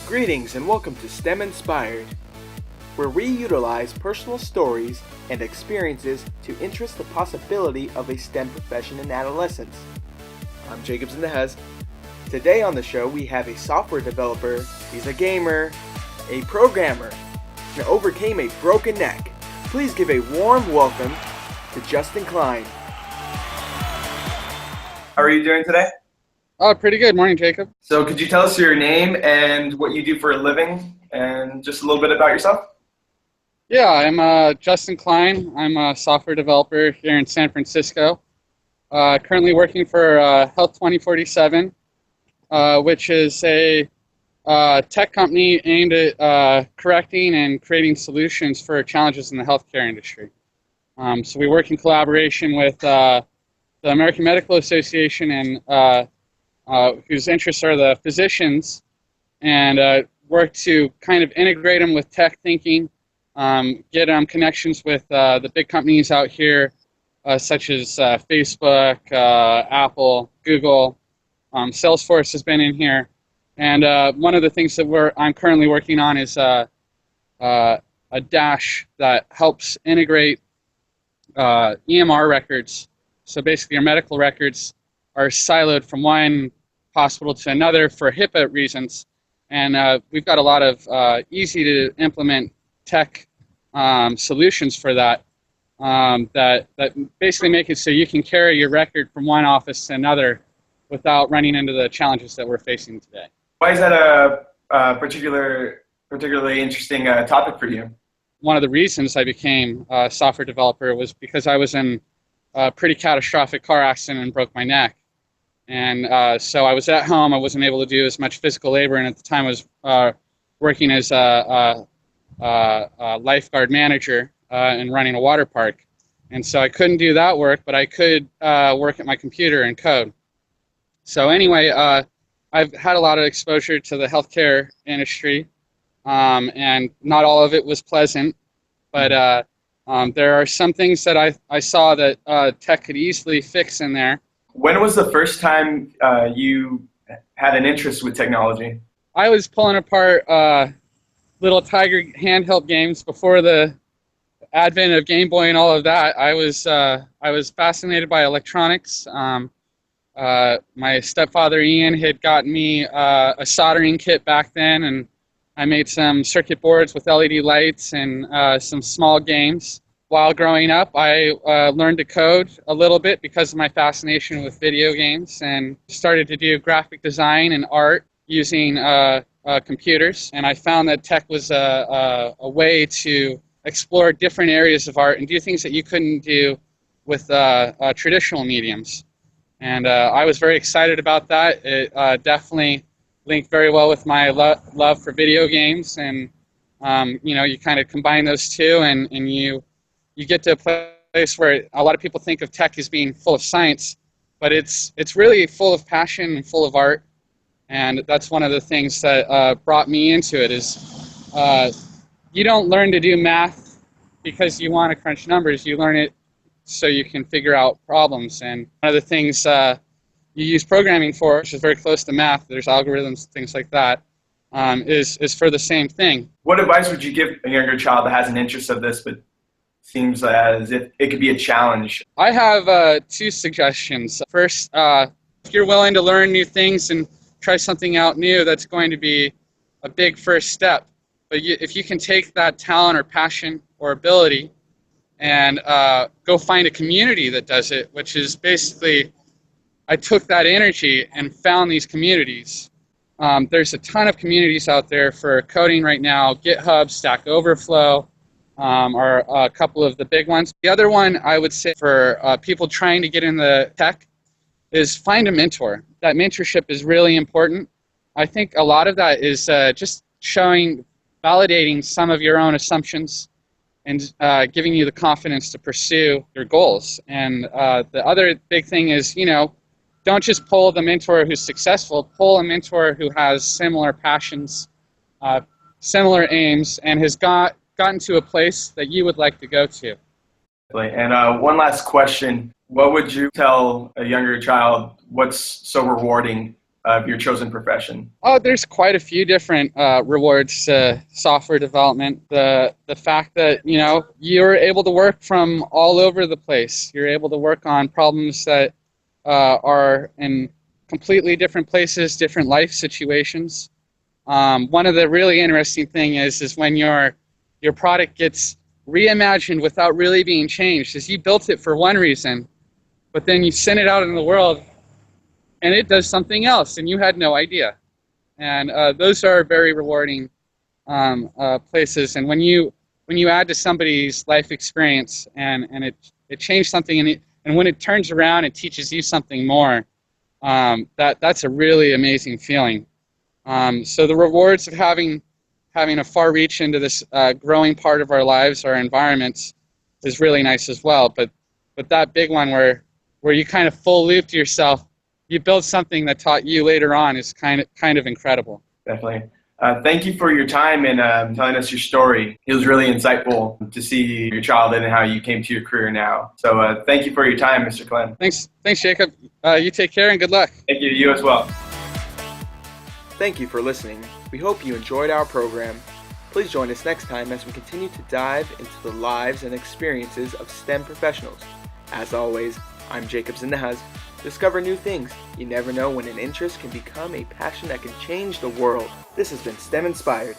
Greetings and welcome to STEM Inspired, where we utilize personal stories and experiences to interest the possibility of a STEM profession in adolescence. I'm Jacobs in the Hez. Today on the show we have a software developer, he's a gamer, a programmer, and overcame a broken neck. Please give a warm welcome to Justin Klein. How are you doing today? Oh, pretty good. Morning, Jacob. So could you tell us your name and what you do for a living and just a little bit about yourself? Yeah, I'm Justin Klein. I'm a software developer here in San Francisco. Currently working for Health 2047, which is a tech company aimed at correcting and creating solutions for challenges in the healthcare industry. So we work in collaboration with the American Medical Association and whose interests are the physicians, and work to kind of integrate them with tech thinking, get connections with the big companies out here, such as Facebook, Apple, Google. Salesforce has been in here, and one of the things that I'm currently working on is a dash that helps integrate EMR records. So basically, your medical records are siloed from one hospital to another for HIPAA reasons, and we've got a lot of easy to implement tech solutions for that, that basically make it so you can carry your record from one office to another without running into the challenges that we're facing today. Why is that a particularly interesting topic for you? One of the reasons I became a software developer was because I was in a pretty catastrophic car accident and broke my neck. And so I was at home. I wasn't able to do as much physical labor, and at the time I was working as a lifeguard manager and running a water park. And so I couldn't do that work, but I could work at my computer and code. So anyway, I've had a lot of exposure to the healthcare industry, and not all of it was pleasant, but there are some things that I saw that tech could easily fix in there. When was the first time you had an interest with technology? I was pulling apart little Tiger handheld games before the advent of Game Boy and all of that. I was fascinated by electronics. My stepfather Ian had gotten me a soldering kit back then, and I made some circuit boards with LED lights and some small games. While growing up, I learned to code a little bit because of my fascination with video games, and started to do graphic design and art using computers. And I found that tech was a way to explore different areas of art and do things that you couldn't do with traditional mediums. And I was very excited about that. It definitely linked very well with my love for video games, and you kind of combine those two, and you get to a place where a lot of people think of tech as being full of science, but it's really full of passion and full of art. And that's one of the things that brought me into it is you don't learn to do math because you want to crunch numbers. You learn it so you can figure out problems. And one of the things you use programming for, which is very close to math, there's algorithms, things like that, is for the same thing. What advice would you give a younger child that has an interest of this but seems as if it could be a challenge? I have two suggestions. First, if you're willing to learn new things and try something out new, that's going to be a big first step. But if you can take that talent or passion or ability and go find a community that does it, which is basically, I took that energy and found these communities. There's a ton of communities out there for coding right now. GitHub, Stack Overflow, are a couple of the big ones. The other one I would say for people trying to get into tech is find a mentor. That mentorship is really important. I think a lot of that is just validating some of your own assumptions and giving you the confidence to pursue your goals. And the other big thing is, don't just pull the mentor who's successful, pull a mentor who has similar passions, similar aims, and has gotten to a place that you would like to go to. And one last question. What would you tell a younger child what's so rewarding of your chosen profession? Oh, there's quite a few different rewards to software development. The fact that you're able to work from all over the place. You're able to work on problems that are in completely different places, different life situations. One of the really interesting things is when your product gets reimagined without really being changed. Is you built it for one reason, but then you send it out in the world and it does something else and you had no idea. And those are very rewarding places. And when you add to somebody's life experience and it changed something, and when it turns around and teaches you something more, that's a really amazing feeling. So the rewards of having a far reach into this growing part of our lives, our environments, is really nice as well. But that big one where you kind of full looped yourself, you build something that taught you later on, is kind of incredible. Definitely. Thank you for your time and telling us your story. It was really insightful to see your childhood and how you came to your career now. So thank you for your time, Mr. Klein. Thanks, Jacob. You take care and good luck. Thank you. You as well. Thank you for listening. We hope you enjoyed our program. Please join us next time as we continue to dive into the lives and experiences of STEM professionals. As always, I'm Jacob Zinahaz. Discover new things. You never know when an interest can become a passion that can change the world. This has been STEM Inspired.